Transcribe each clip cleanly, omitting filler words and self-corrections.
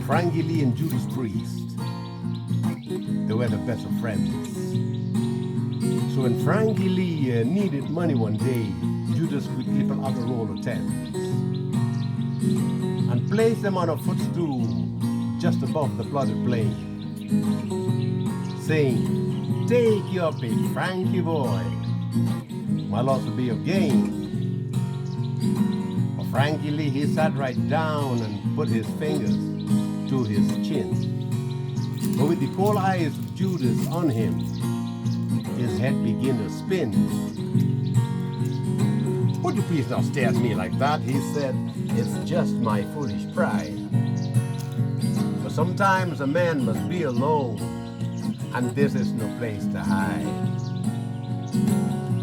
Frankie Lee and Judas Priest, they were the best of friends. So when Frankie Lee needed money one day, Judas would clip another roll of tens and place them on a footstool just above the flooded plain, saying, "Take your pick, Frankie boy, my loss will be your gain." But Frankie Lee, he sat right down and put his fingers to his chin. But with the cold eyes of Judas on him, his head began to spin. "Would you please not stare at me like that?" he said. "It's just my foolish pride. But sometimes a man must be alone, and this is no place to hide."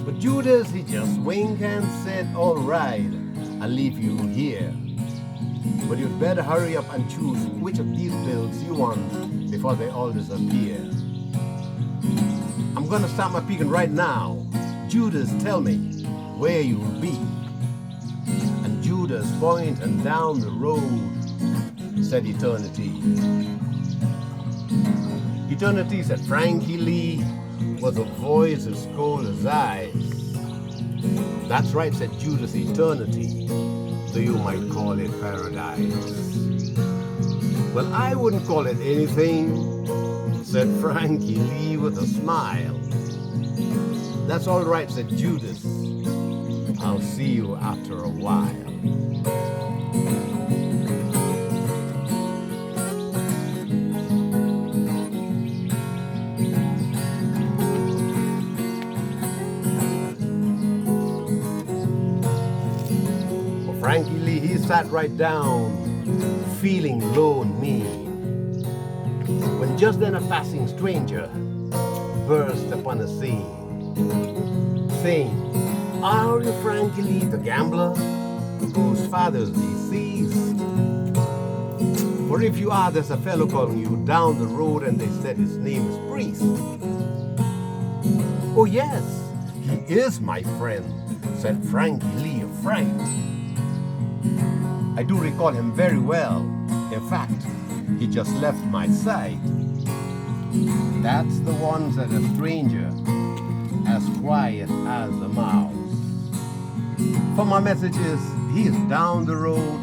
But Judas, he just winked and said, "All right, I'll leave you here. But you'd better hurry up and choose which of these bills you want before they all disappear. I'm gonna start my peeking right now. Judas, tell me where you'll be." And Judas, pointing down the road, said eternity. Eternity, said Frankie Lee, with a voice as cold as ice. "That's right," said Judas, eternity, though you might call it paradise. "Well, I wouldn't call it anything," said Frankie Lee with a smile. "That's all right," said Judas. "I'll see you after a while." Well, Frankie Lee, he sat right down, feeling low and mean, when just then a passing stranger burst upon the scene, saying, "Are you Frankie Lee, the gambler, whose father's deceased? For if you are, there's a fellow calling you down the road, and they said his name is Priest." "Oh yes, he is my friend," said Frankie Lee, a friend. "I do recall him very well. In fact, he just left my sight." "That's the one," said a stranger, as quiet as a mouse. "For my message is, he is down the road,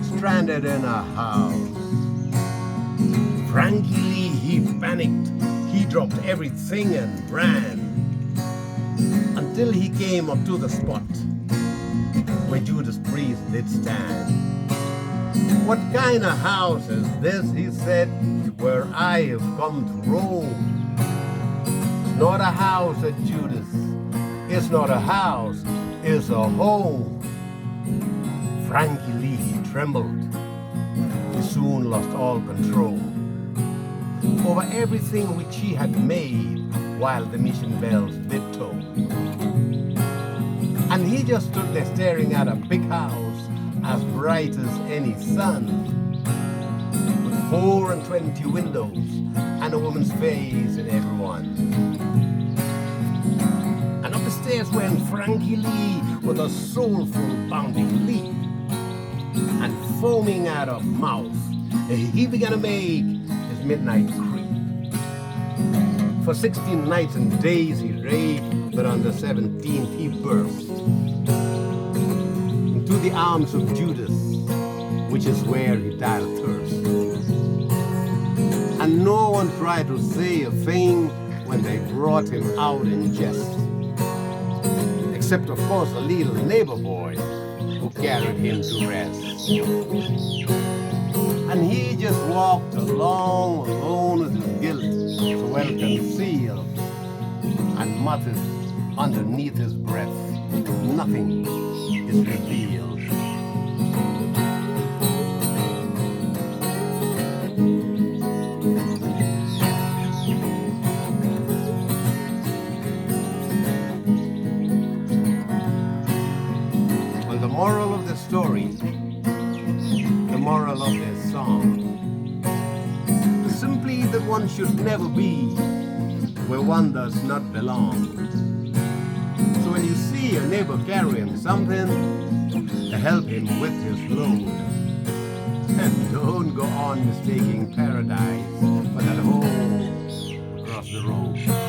stranded in a house." Frankie Lee, he panicked. He dropped everything and ran until he came up to the spot where Judas Priest did stand. "What kind of house is this," he said, "where I have come to roam?" "It's not a house," said Judas. "It's not a house, it's a home." Frankie Lee, he trembled. He soon lost all control over everything which he had made while the mission bells did toll. And he just stood there staring at a big house as bright as any sun, with 24 windows and a woman's face in every one. And up the stairs went Frankie Lee with a soulful bounding leap, and foaming out of mouth, he began to make his midnight creep. For 16 nights and days he raved, but on the 17th he burst into the arms of Judas, which is where he died of thirst. And no one tried to say a thing when they brought him out in jest, except of course a little neighbor boy who carried him to rest. And he just walked along alone with his guilt so well concealed, and muttered underneath his breath, "Nothing is revealed." Well, the moral of the story, the moral of this song, is simply that one should never be where one does not belong. So when you see a neighbor carrying something, help him with his load. And don't go on mistaking paradise for that home across the road.